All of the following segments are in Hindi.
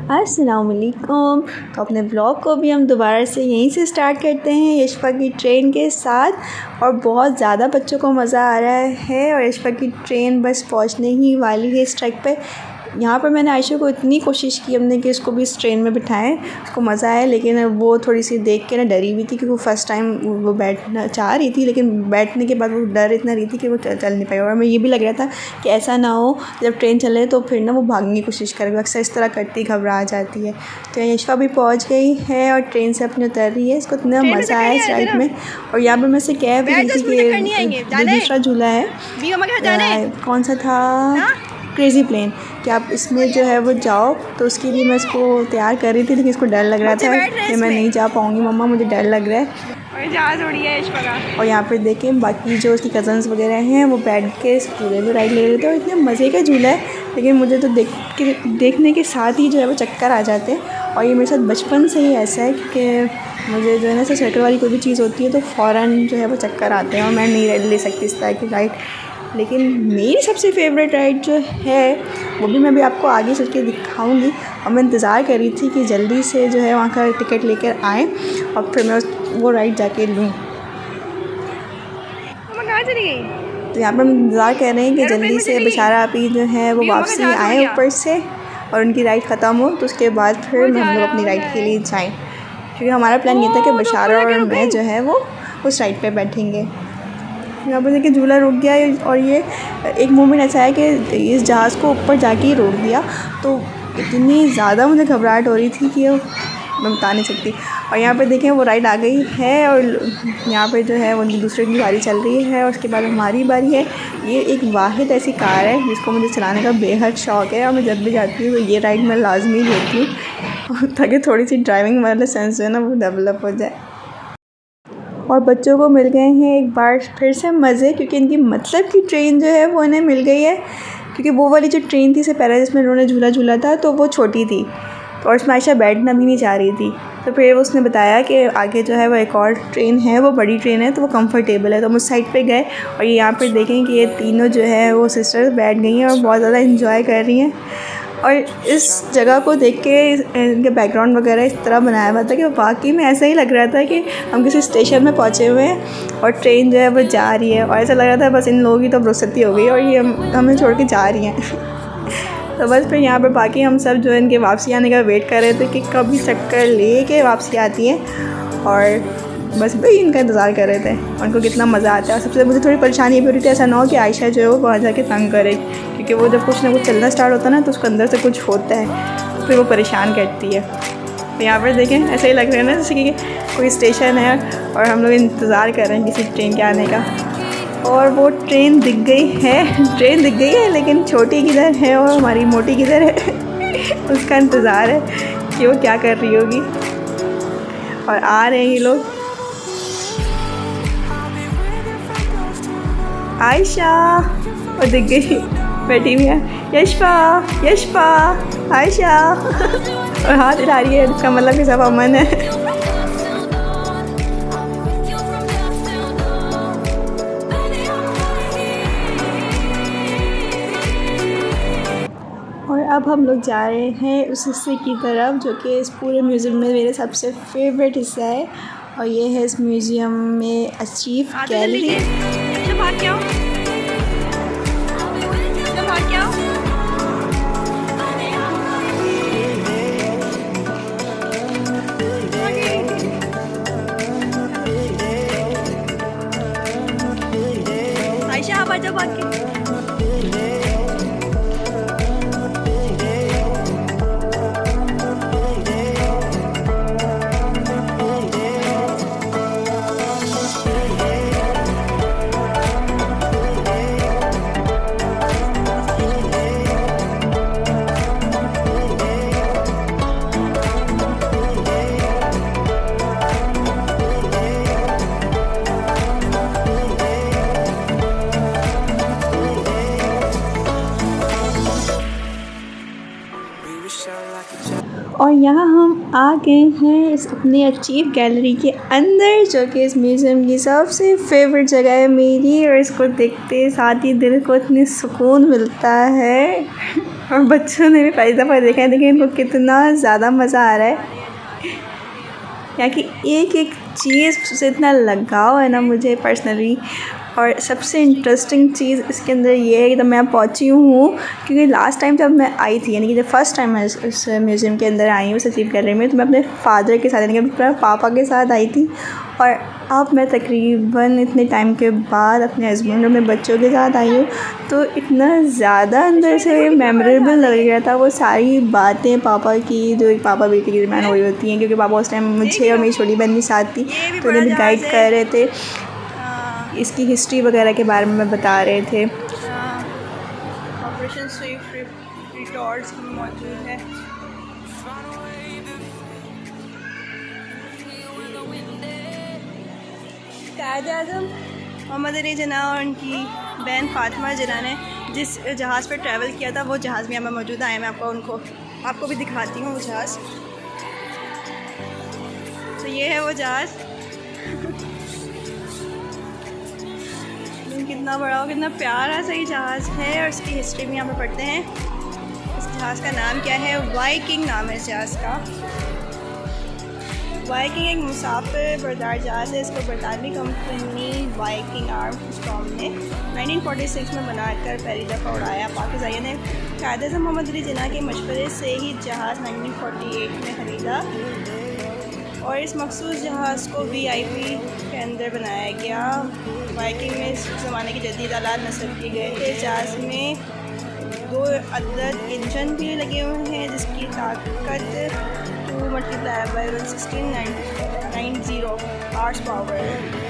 अस्सलाम वालेकुम। तो अपने ब्लॉग को भी हम दोबारा से यहीं से स्टार्ट करते हैं यशफ़ा की ट्रेन के साथ। और बहुत ज़्यादा बच्चों को मज़ा आ रहा है और यशफ़ा की ट्रेन बस पहुंचने ही वाली है इस ट्रैक पे। यहाँ पर मैंने आयशा को इतनी कोशिश की हमने कि उसको भी इस ट्रेन में बिठाएं, उसको मज़ा आया, लेकिन वो थोड़ी सी देख के ना डरी हुई थी क्योंकि वो फ़र्स्ट टाइम वो बैठना चाह रही थी, लेकिन बैठने के बाद वो डर इतना रही थी कि वो चल नहीं पाई। और हमें ये भी लग रहा था कि ऐसा ना हो जब ट्रेन चले तो फिर ना वो भागने की कोशिश करेगी, अक्सर इस तरह करती घबरा जाती है। तो यशफ़ा भी पहुँच गई है और ट्रेन से अपने उतर रही है। इसको इतना मज़ा आया इस राइड में। और यहाँ पर मैं से कह भी रही थी कि दूसरा झूला है, कौन सा था, क्रेज़ी प्लेन, कि आप इसमें जो है वो जाओ। तो उसके लिए मैं इसको तैयार कर रही थी, लेकिन इसको डर लग रहा था कि मैं नहीं जा पाऊँगी मम्मा, मुझे डर लग रहा है। और यहाँ पे देखें बाकी जो उसकी कज़न्स वगैरह हैं वो बैठ के इस झूले में राइड ले रहे थे। और इतने मज़े का झूला है, लेकिन मुझे तो देखने के साथ ही जो है वो चक्कर आ जाते हैं। और ये मेरे साथ बचपन से ही ऐसा है कि मुझे जो है ना सर्कल वाली कोई भी चीज़ होती है तो फ़ौरन जो है वो चक्कर आते हैं और मैं नहीं ले सकती इस तरह की राइड। लेकिन मेरी सबसे फेवरेट राइड जो है वो भी मैं भी आपको आगे चल के दिखाऊँगी। और मैं इंतज़ार कर रही थी कि जल्दी से जो है वहाँ का टिकट लेकर आएँ और फिर मैं वो राइड जाके लूँ। कहाँ चली गई? तो यहाँ पर हम इंतज़ार कर रहे हैं कि जल्दी से बशारा आपी जो है वो वापसी आए ऊपर से और उनकी राइड ख़त्म हो, तो उसके बाद फिर हम लोग अपनी राइड के लिए जाएँ, क्योंकि हमारा प्लान ये था कि बशारा और मैं जो है वो उस राइड पे बैठेंगे। यहाँ पर देखिए झूला रुक गया है और ये एक मोमेंट ऐसा है कि इस जहाज़ को ऊपर जाके ही रोक दिया, तो इतनी ज़्यादा मुझे घबराहट हो रही थी कि मैं बता नहीं सकती। और यहाँ पे देखें वो राइड आ गई है और यहाँ पे जो है वो दूसरे की बारी चल रही है और उसके बाद हमारी बारी है। ये एक वाहिद ऐसी कार है जिसको मुझे चलाने का बेहद शौक़ है और मैं जब भी जाती हूँ तो ये राइड मैं लाजमी लेती हूँ ताकि थोड़ी सी ड्राइविंग वाला सेंस जो है ना वो डेवलप हो जाए। और बच्चों को मिल गए हैं एक बार फिर से मज़े, क्योंकि इनकी मतलब की ट्रेन जो है वो इन्हें मिल गई है। क्योंकि वो वाली जो ट्रेन थी इससे पहले जिसमें उन्होंने झूला झूला था तो वो छोटी थी और उसमें आयशा बैठना भी नहीं चाह रही थी। तो फिर उसने बताया कि आगे जो है वो एक और ट्रेन है, वो बड़ी ट्रेन है तो वो कंफर्टेबल है। तो हम उस साइड पे गए और ये यहाँ पर देखें कि ये तीनों जो है वो सिस्टर्स बैठ गई हैं और बहुत ज़्यादा इंजॉय कर रही हैं। और इस जगह को देख के इनके बैकग्राउंड वगैरह इस तरह बनाया हुआ था कि वाकई में ऐसा ही लग रहा था कि हम किसी स्टेशन में पहुँचे हुए हैं और ट्रेन जो है वो जा रही है। और ऐसा लग रहा था बस इन लोगों की तो रुखसती हो गई और ये हमें छोड़ के जा रही हैं तो बस फिर यहाँ पर बाकी हम सब जो इनके वापसी आने का वेट कर रहे थे कि कभी चक्कर ले के वापसी आती है, और बस भाई इनका इंतज़ार कर रहे थे। उनको कितना मज़ा आता है। और सबसे मुझे थोड़ी परेशानी भी हो रही थी ऐसा ना हो कि आयशा जो है वो वहाँ जाके तंग करे, क्योंकि वो जब कुछ ना कुछ चलना स्टार्ट होता है ना तो उसके अंदर से कुछ होता है, फिर वो परेशान करती है। तो यहाँ पर देखें ऐसे ही लग रहा है ना जैसे कि कोई स्टेशन है और हम लोग इंतज़ार कर रहे हैं किसी ट्रेन के आने का। और वो ट्रेन दिख गई है, लेकिन छोटी किधर है और हमारी मोटी किधर है उसका इंतज़ार है कि वो क्या कर रही होगी। और आ रहे हैं ये लोग। आयशा और दिख गई बैठी हुई है, यशफ़ा आयशा और हाथ हिला रही है, इसका मतलब कि सब अमन है। और अब हम लोग जा रहे हैं उस हिस्से की तरफ जो कि इस पूरे म्यूज़ियम में मेरे सबसे फेवरेट हिस्सा है, और ये है इस म्यूज़ियम में अचीव गैलरी। आयशा आप आजा भाग के। और यहाँ हम आ गए हैं इस अपनी अचीव गैलरी के अंदर, जो कि इस म्यूज़ियम की सबसे फेवरेट जगह है मेरी। और इसको देखते साथ ही दिल को इतनी सुकून मिलता है और बच्चों ने भी पहली दफ़ा देखा है, देखिए इनको कितना ज़्यादा मज़ा आ रहा है। यहाँ की एक एक चीज़ से इतना लगाव है ना मुझे पर्सनली। और सबसे इंटरेस्टिंग चीज़ इसके अंदर ये है कि जब मैं पहुँची हूँ, क्योंकि लास्ट टाइम जब मैं आई थी, यानी कि जब फर्स्ट टाइम मैं इस म्यूज़ियम के अंदर आई हूँ सचिव गैलरी में, तो मैं अपने फादर के साथ यानी कि अपने पापा के साथ आई थी। और अब मैं तकरीबन इतने टाइम के बाद अपने हस्बैंड और अपने बच्चों के साथ आई हूँ, तो इतना ज़्यादा अंदर से मेमोरेबल लग गया था वो सारी बातें पापा की, जो एक पापा बेटी के दरमियान हुई होती हैं, क्योंकि पापा उस टाइम मुझे और मेरी छोटी बहन के साथ थी, तो उन्हें भी गाइड कर रहे थे, इसकी हिस्ट्री वगैरह के बारे में बता रहे थे। ऑपरेशन स्विफ्ट रिटॉर्ड्स मौजूद है। कायद-ए-आज़म मोहम्मद अली जिन्ना और उनकी बहन फ़ातिमा जिन्ना ने जिस जहाज़ पर ट्रैवल किया था, वो जहाज़ भी हमें मौजूद है। मैं आपको भी दिखाती हूँ वो जहाज़। तो ये है वो जहाज़। कितना बड़ा और कितना प्यारा सही जहाज़ है, और इसकी हिस्ट्री भी यहाँ पे पढ़ते हैं। इस जहाज़ का नाम क्या है? वाइकिंग नाम है इस जहाज़ का। वाइकिंग एक मुसाफिर बरदार जहाज़ है। इसको बरतानवी कंपनी वाइकिंग आर्म स्टॉर्म ने 1946 में बनाकर पहली दफ़ा उड़ाया। पाकिस्तान ने कायद-ए-आज़म मोहम्मद अली जिन्ना के मशवरे से ही जहाज़ 1948 में ख़रीदा, और इस मखसूस जहाज़ को VIP के अंदर बनाया गया। वाइकिंग में इस ज़माने के जदीद आलात नस्ब किए गए थे। जहाज़ में 2 अदद इंजन भी लगे हुए हैं, जिसकी ताकत 2 × 11690 हॉर्स पावर है।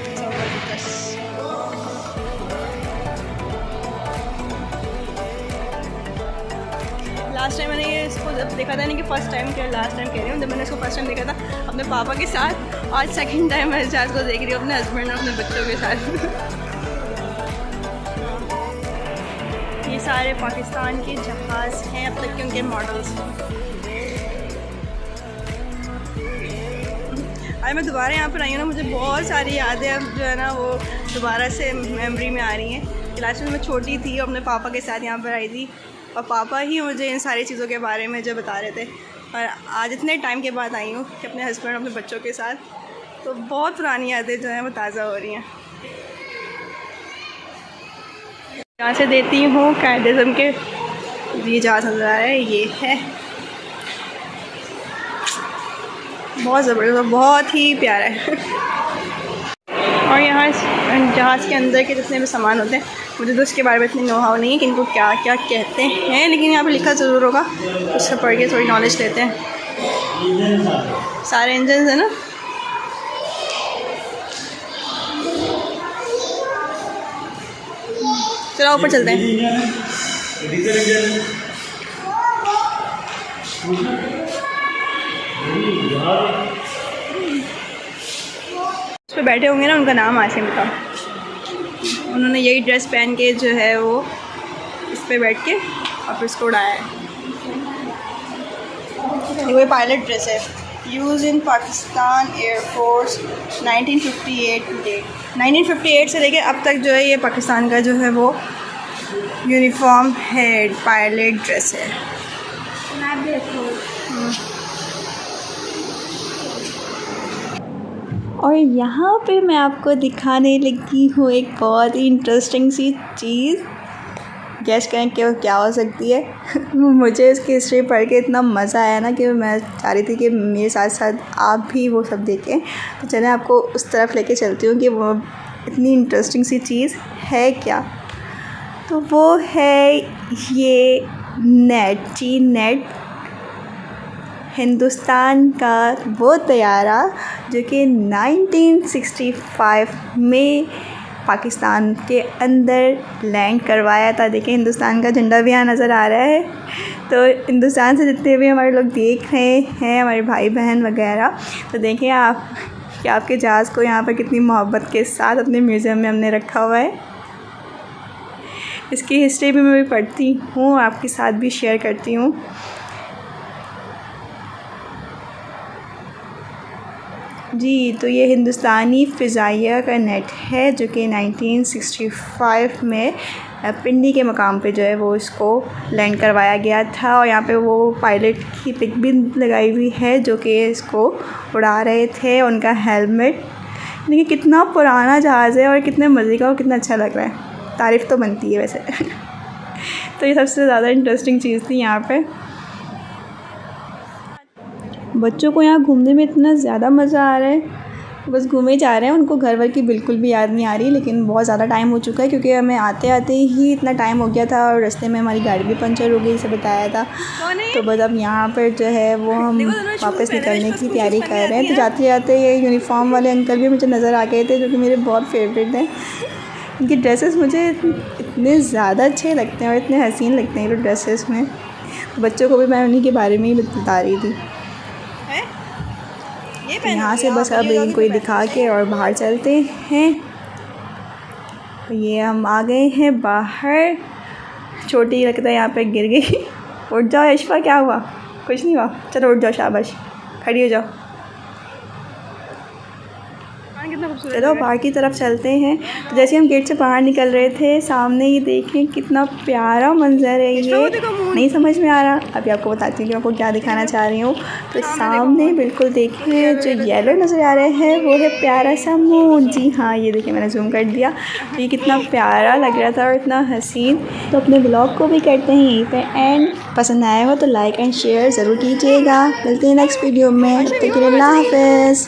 लास्ट टाइम मैंने इसको जब देखा था, नहीं कि फ़र्स्ट टाइम क्या लास्ट टाइम कह रही हूँ, जब मैंने इसको फर्स्ट टाइम देखा था अपने पापा के साथ, आज सेकंड टाइम मैं इस जहाज़ को देख रही हूँ अपने हस्बैंड और अपने बच्चों के साथ। ये सारे पाकिस्तान के जहाज़ हैं अब तक के, उनके मॉडल्स। आज मैं दोबारा यहाँ पर आई हूँ ना, मुझे बहुत सारी यादें अब जो है ना वो दोबारा से मेमोरी में आ रही हैं। लास्ट में मैं छोटी थी और अपने पापा के साथ यहाँ पर आई थी, और पापा ही मुझे इन सारी चीज़ों के बारे में जो बता रहे थे। और आज इतने टाइम के बाद आई हूँ कि अपने हस्बैंड अपने बच्चों के साथ, तो बहुत पुरानी यादें जो हैं वो ताज़ा हो रही हैं। यहाँ से देती हूँ कायद-ए-आज़म के ये जहाज़ नज़र आ रहा है, ये है बहुत ज़बरदस्त, बहुत ही प्यारा है। और यहाँ इस जहाज़ के अंदर के जितने भी सामान होते हैं, मुझे तो उसके बारे में इतनी नो-हाउ नहीं है कि इनको क्या क्या कहते हैं, लेकिन यहाँ पे लिखा ज़रूर होगा, उससे पढ़ के थोड़ी नॉलेज लेते हैं। सारे इंजन है ना। चलो ऊपर चलते हैं। उस पर बैठे होंगे ना, उनका नाम आसिम था। उन्होंने यही ड्रेस पहन के जो है वो इस पे बैठ के और फिर इसको उड़ाया है। ये पायलट ड्रेस है, used in Pakistan air force 1958 to date. 1958 से लेके अब तक जो है ये पाकिस्तान का जो है वो यूनिफॉर्म है, पायलट ड्रेस है। और यहाँ पे मैं आपको दिखाने लगी हूँ एक बहुत ही इंटरेस्टिंग सी चीज़। गैस करें कि वो क्या हो सकती है। मुझे इसकी हिस्ट्री पढ़ के इतना मज़ा आया ना कि मैं चाह रही थी कि मेरे साथ साथ आप भी वो सब देखें। तो चलें आपको उस तरफ लेके चलती हूँ कि वो इतनी इंटरेस्टिंग सी चीज़ है क्या। तो वो है ये नेट, जी नेट, हिंदुस्तान का वो तैयारा जो कि 1965 में पाकिस्तान के अंदर लैंड करवाया था। देखिए हिंदुस्तान का झंडा भी यहाँ नज़र आ रहा है। तो हिंदुस्तान से जितने भी हमारे लोग देख रहे हैं, हमारे भाई बहन वगैरह, तो देखिए आप कि आपके जहाज़ को यहाँ पर कितनी मोहब्बत के साथ अपने म्यूज़ियम में हमने रखा हुआ है। इसकी हिस्ट्री भी मैं भी पढ़ती हूँ, आपके साथ भी शेयर करती हूँ। जी, तो ये हिंदुस्तानी फ़िज़ाइया का नेट है जो कि 1965 में पिंडी के मकाम पे जो है वो इसको लैंड करवाया गया था। और यहाँ पे वो पायलट की पिक भी लगाई हुई है जो कि इसको उड़ा रहे थे। उनका हेलमेट, देखिए कितना पुराना जहाज़ है और कितने मज़े का और कितना अच्छा लग रहा है। तारीफ़ तो बनती है वैसे। तो ये सबसे ज़्यादा इंटरेस्टिंग चीज़ थी यहाँ पे। बच्चों को यहाँ घूमने में इतना ज़्यादा मज़ा आ रहा है, बस घूमे जा रहे हैं। उनको घर वर की बिल्कुल भी याद नहीं आ रही, लेकिन बहुत ज़्यादा टाइम हो चुका है क्योंकि हमें आते आते ही इतना टाइम हो गया था और रास्ते में हमारी गाड़ी भी पंचर हो गई, इसे बताया था। तो बस अब यहाँ पर जो है वो हम वापस निकलने की तैयारी कर रहे हैं। तो जाते जाते ये यूनिफॉर्म वाले अंकल भी मुझे नज़र आ गए थे जो कि मेरे बहुत फेवरेट हैं। इनकी ड्रेसेस मुझे इतने ज़्यादा अच्छे लगते हैं और इतने हसीन लगते हैं ये ड्रेसेस में। तो बच्चों को भी मैं उन्हीं के बारे में ही बता रही थी। यहाँ से बस अब इनको ही दिखा के और बाहर चलते हैं। ये हम आ गए हैं बाहर। छोटी लगता है यहाँ पे गिर गई। उठ जाओ यशफा, क्या हुआ? कुछ नहीं हुआ, चलो उठ जाओ, शाबाश, खड़ी हो जाओ। चलो बाहर की तरफ चलते हैं। तो जैसे हम गेट से बाहर निकल रहे थे, सामने ये देखें कितना प्यारा मंजर है। ये नहीं समझ में आ रहा, अभी आपको बताती हूँ कि आपको क्या दिखाना चाह रही हूँ। तो सामने बिल्कुल देखें जो येलो नज़र आ रहा है वो है प्यारा सा मून। जी हाँ, ये देखिए मैंने जूम कर दिया। तो ये कितना प्यारा लग रहा था और इतना हसीन। तो अपने ब्लॉग को भी करते हैं यहीं पे एंड। पसंद आया हो तो लाइक एंड शेयर ज़रूर कीजिएगा। मिलते हैं नेक्स्ट वीडियो में, तब तक के लिए अल्लाह हाफ़िज़।